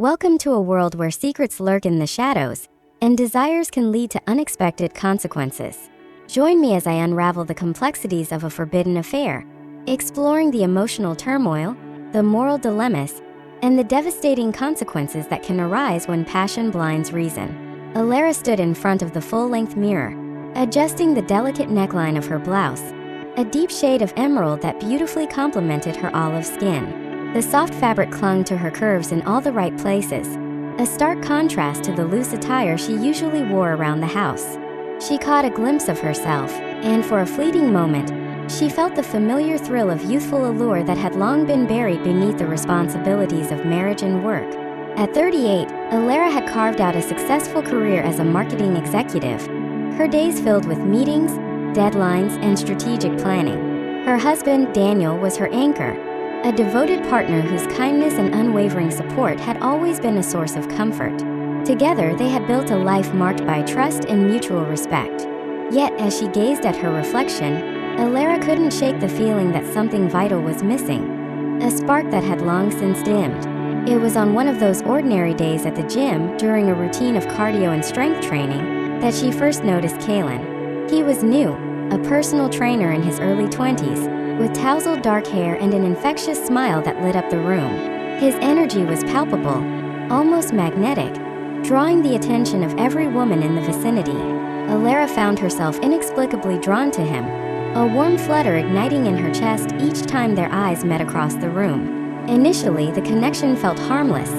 Welcome to a world where secrets lurk in the shadows, and desires can lead to unexpected consequences. Join me as I unravel the complexities of a forbidden affair, exploring the emotional turmoil, the moral dilemmas, and the devastating consequences that can arise when passion blinds reason. Elara stood in front of the full-length mirror, adjusting the delicate neckline of her blouse, a deep shade of emerald that beautifully complemented her olive skin. The soft fabric clung to her curves in all the right places, a stark contrast to the loose attire she usually wore around the house. She caught a glimpse of herself, and for a fleeting moment, she felt the familiar thrill of youthful allure that had long been buried beneath the responsibilities of marriage and work. At 38, Elara had carved out a successful career as a marketing executive, her days filled with meetings, deadlines, and strategic planning. Her husband, Daniel, was her anchor, a devoted partner whose kindness and unwavering support had always been a source of comfort. Together, they had built a life marked by trust and mutual respect. Yet, as she gazed at her reflection, Elara couldn't shake the feeling that something vital was missing, a spark that had long since dimmed. It was on one of those ordinary days at the gym, during a routine of cardio and strength training, that she first noticed Kaelan. He was new, a personal trainer in his early 20s, with tousled dark hair and an infectious smile that lit up the room. His energy was palpable, almost magnetic, drawing the attention of every woman in the vicinity. Elara found herself inexplicably drawn to him, a warm flutter igniting in her chest each time their eyes met across the room. Initially, the connection felt harmless,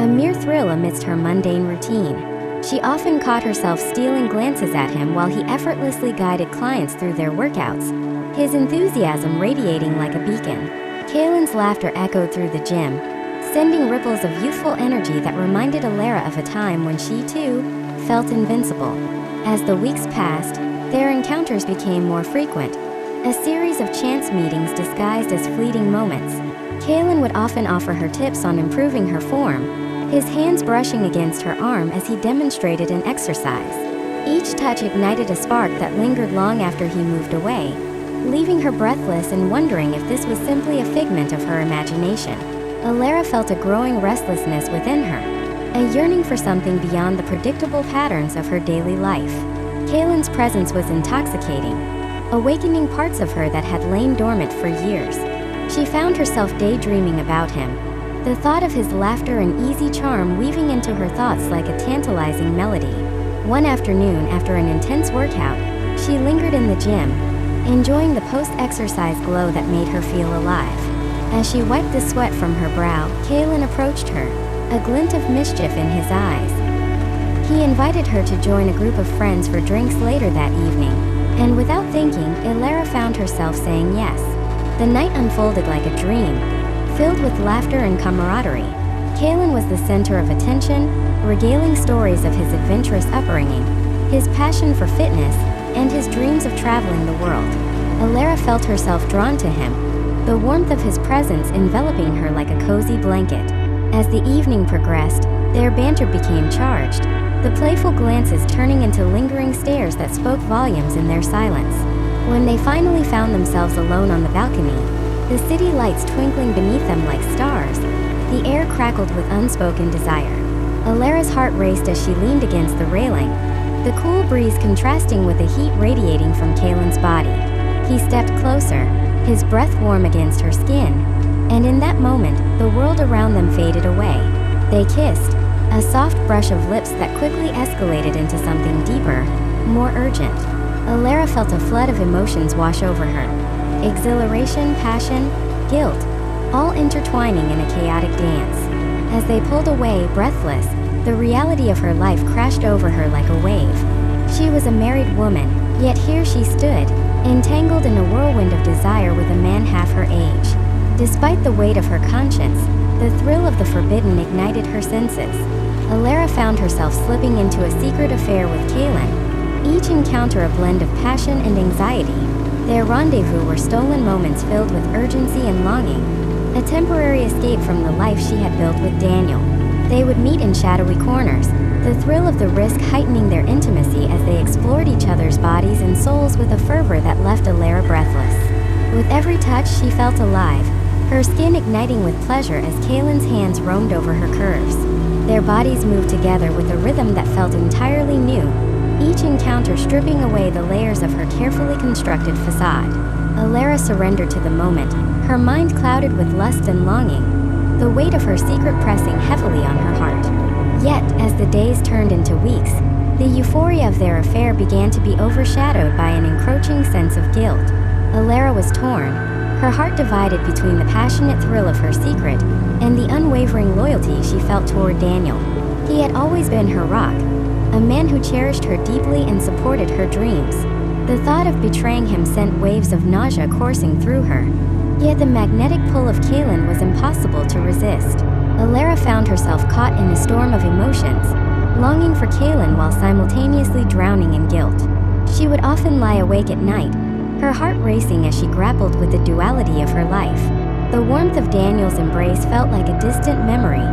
a mere thrill amidst her mundane routine. She often caught herself stealing glances at him while he effortlessly guided clients through their workouts, his enthusiasm radiating like a beacon. Kaelan's laughter echoed through the gym, sending ripples of youthful energy that reminded Elara of a time when she, too, felt invincible. As the weeks passed, their encounters became more frequent, a series of chance meetings disguised as fleeting moments. Kaelan would often offer her tips on improving her form, his hands brushing against her arm as he demonstrated an exercise. Each touch ignited a spark that lingered long after he moved away, leaving her breathless and wondering if this was simply a figment of her imagination. Elara felt a growing restlessness within her, a yearning for something beyond the predictable patterns of her daily life. Kaelan's presence was intoxicating, awakening parts of her that had lain dormant for years. She found herself daydreaming about him, the thought of his laughter and easy charm weaving into her thoughts like a tantalizing melody. One afternoon, after an intense workout, she lingered in the gym, enjoying the post-exercise glow that made her feel alive. As she wiped the sweat from her brow, Kaelan approached her, a glint of mischief in his eyes. He invited her to join a group of friends for drinks later that evening, and without thinking, Elara found herself saying yes. The night unfolded like a dream, filled with laughter and camaraderie. Kaelan was the center of attention, regaling stories of his adventurous upbringing, his passion for fitness, and his dreams of traveling the world. Elara felt herself drawn to him, the warmth of his presence enveloping her like a cozy blanket. As the evening progressed, their banter became charged, the playful glances turning into lingering stares that spoke volumes in their silence. When they finally found themselves alone on the balcony, the city lights twinkling beneath them like stars, the air crackled with unspoken desire. Elara's heart raced as she leaned against the railing, the cool breeze contrasting with the heat radiating from Kaelan's body. He stepped closer, his breath warm against her skin, and in that moment, the world around them faded away. They kissed, a soft brush of lips that quickly escalated into something deeper, more urgent. Elara felt a flood of emotions wash over her, exhilaration, passion, guilt, all intertwining in a chaotic dance. As they pulled away, breathless, the reality of her life crashed over her like a wave. She was a married woman, yet here she stood, entangled in a whirlwind of desire with a man half her age. Despite the weight of her conscience, the thrill of the forbidden ignited her senses. Elara found herself slipping into a secret affair with Kaelan, each encounter a blend of passion and anxiety. Their rendezvous were stolen moments filled with urgency and longing, a temporary escape from the life she had built with Daniel. They would meet in shadowy corners, the thrill of the risk heightening their intimacy as they explored each other's bodies and souls with a fervor that left Elara breathless. With every touch, she felt alive, her skin igniting with pleasure as Kaelan's hands roamed over her curves. Their bodies moved together with a rhythm that felt entirely new, each encounter stripping away the layers of her carefully constructed facade. Elara surrendered to the moment, her mind clouded with lust and longing, the weight of her secret pressing heavily on her heart. Yet, as the days turned into weeks, the euphoria of their affair began to be overshadowed by an encroaching sense of guilt. Elara was torn, her heart divided between the passionate thrill of her secret and the unwavering loyalty she felt toward Daniel. He had always been her rock, a man who cherished her deeply and supported her dreams. The thought of betraying him sent waves of nausea coursing through her. Yet the magnetic pull of Kaelan was impossible to resist. Elara found herself caught in a storm of emotions, longing for Kaelan while simultaneously drowning in guilt. She would often lie awake at night, her heart racing as she grappled with the duality of her life. The warmth of Daniel's embrace felt like a distant memory,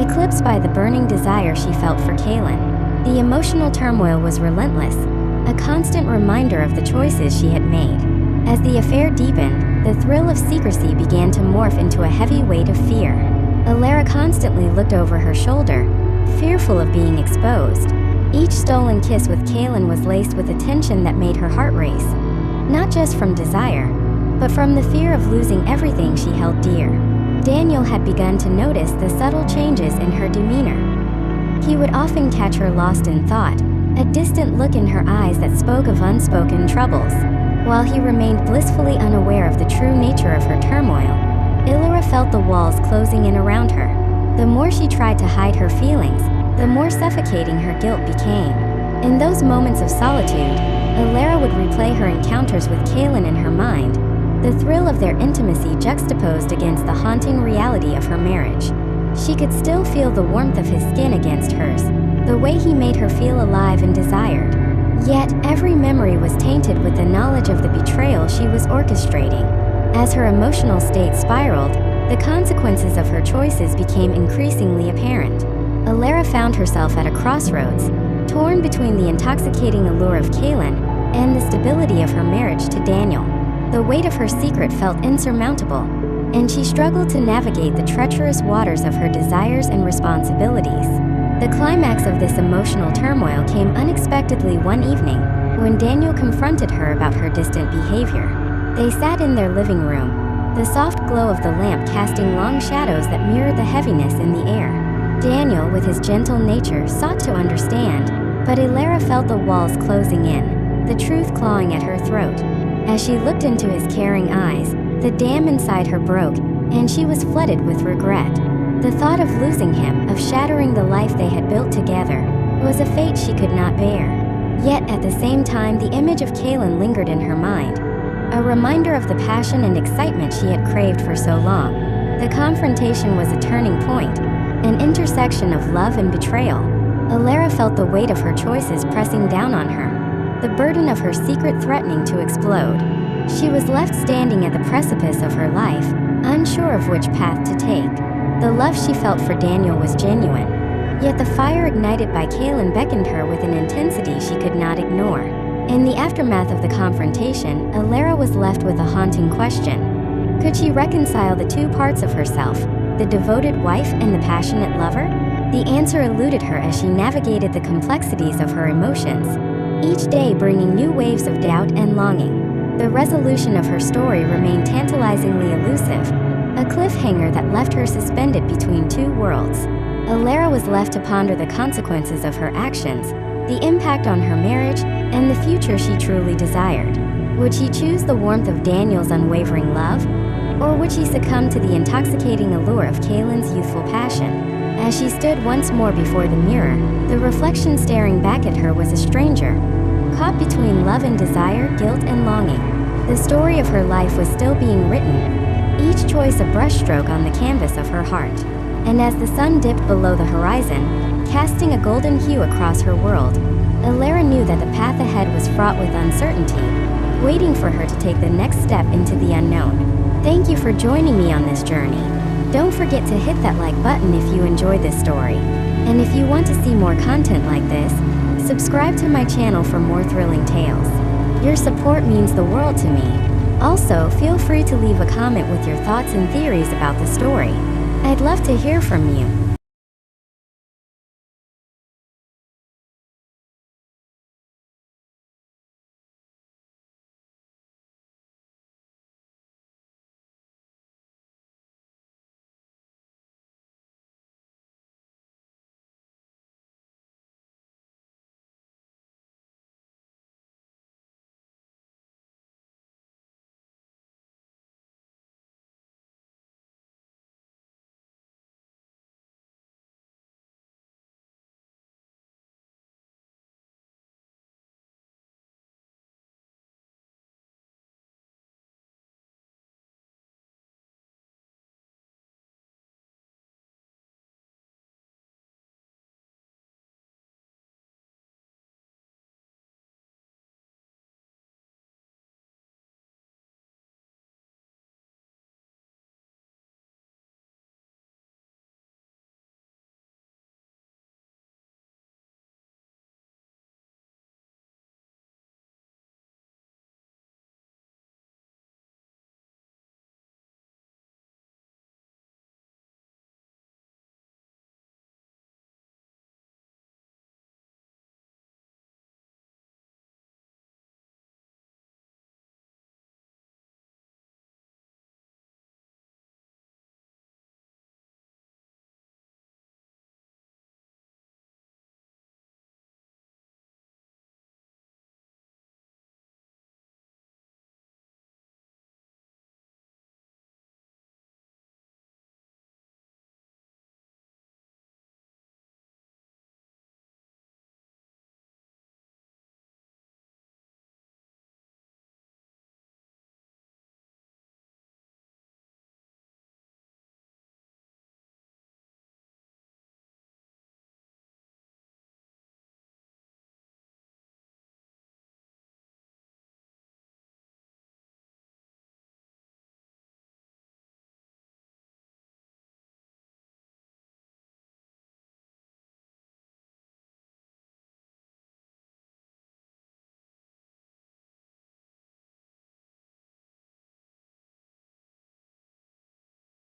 eclipsed by the burning desire she felt for Kaelan. The emotional turmoil was relentless, a constant reminder of the choices she had made. As the affair deepened, the thrill of secrecy began to morph into a heavy weight of fear. Elara constantly looked over her shoulder, fearful of being exposed. Each stolen kiss with Kaelan was laced with a tension that made her heart race, not just from desire, but from the fear of losing everything she held dear. Daniel had begun to notice the subtle changes in her demeanor. He would often catch her lost in thought, a distant look in her eyes that spoke of unspoken troubles. While he remained blissfully unaware of the true nature of her turmoil, Elara felt the walls closing in around her. The more she tried to hide her feelings, the more suffocating her guilt became. In those moments of solitude, Elara would replay her encounters with Kaelan in her mind, the thrill of their intimacy juxtaposed against the haunting reality of her marriage. She could still feel the warmth of his skin against hers, the way he made her feel alive and desired. Yet, every memory was tainted with the knowledge of the betrayal she was orchestrating. As her emotional state spiraled, the consequences of her choices became increasingly apparent. Elara found herself at a crossroads, torn between the intoxicating allure of Kaelan and the stability of her marriage to Daniel. The weight of her secret felt insurmountable, and she struggled to navigate the treacherous waters of her desires and responsibilities. The climax of this emotional turmoil came unexpectedly one evening, when Daniel confronted her about her distant behavior. They sat in their living room, the soft glow of the lamp casting long shadows that mirrored the heaviness in the air. Daniel, with his gentle nature, sought to understand, but Elara felt the walls closing in, the truth clawing at her throat. As she looked into his caring eyes, the dam inside her broke, and she was flooded with regret. The thought of losing him, of shattering the life they had built together, was a fate she could not bear. Yet at the same time, the image of Kaelan lingered in her mind, a reminder of the passion and excitement she had craved for so long. The confrontation was a turning point, an intersection of love and betrayal. Elara felt the weight of her choices pressing down on her, the burden of her secret threatening to explode. She was left standing at the precipice of her life, unsure of which path to take. The love she felt for Daniel was genuine, yet the fire ignited by Kaelan beckoned her with an intensity she could not ignore. In the aftermath of the confrontation, Elara was left with a haunting question. Could she reconcile the two parts of herself, the devoted wife and the passionate lover? The answer eluded her as she navigated the complexities of her emotions, each day bringing new waves of doubt and longing. The resolution of her story remained tantalizingly elusive, a cliffhanger that left her suspended between two worlds. Elara was left to ponder the consequences of her actions, the impact on her marriage, and the future she truly desired. Would she choose the warmth of Daniel's unwavering love, or would she succumb to the intoxicating allure of Kaelan's youthful passion? As she stood once more before the mirror, the reflection staring back at her was a stranger, caught between love and desire, guilt and longing. The story of her life was still being written, each choice a brushstroke on the canvas of her heart. And as the sun dipped below the horizon, casting a golden hue across her world, Elara knew that the path ahead was fraught with uncertainty, waiting for her to take the next step into the unknown. Thank you for joining me on this journey. Don't forget to hit that like button if you enjoyed this story. And if you want to see more content like this, subscribe to my channel for more thrilling tales. Your support means the world to me. Also, feel free to leave a comment with your thoughts and theories about the story. I'd love to hear from you.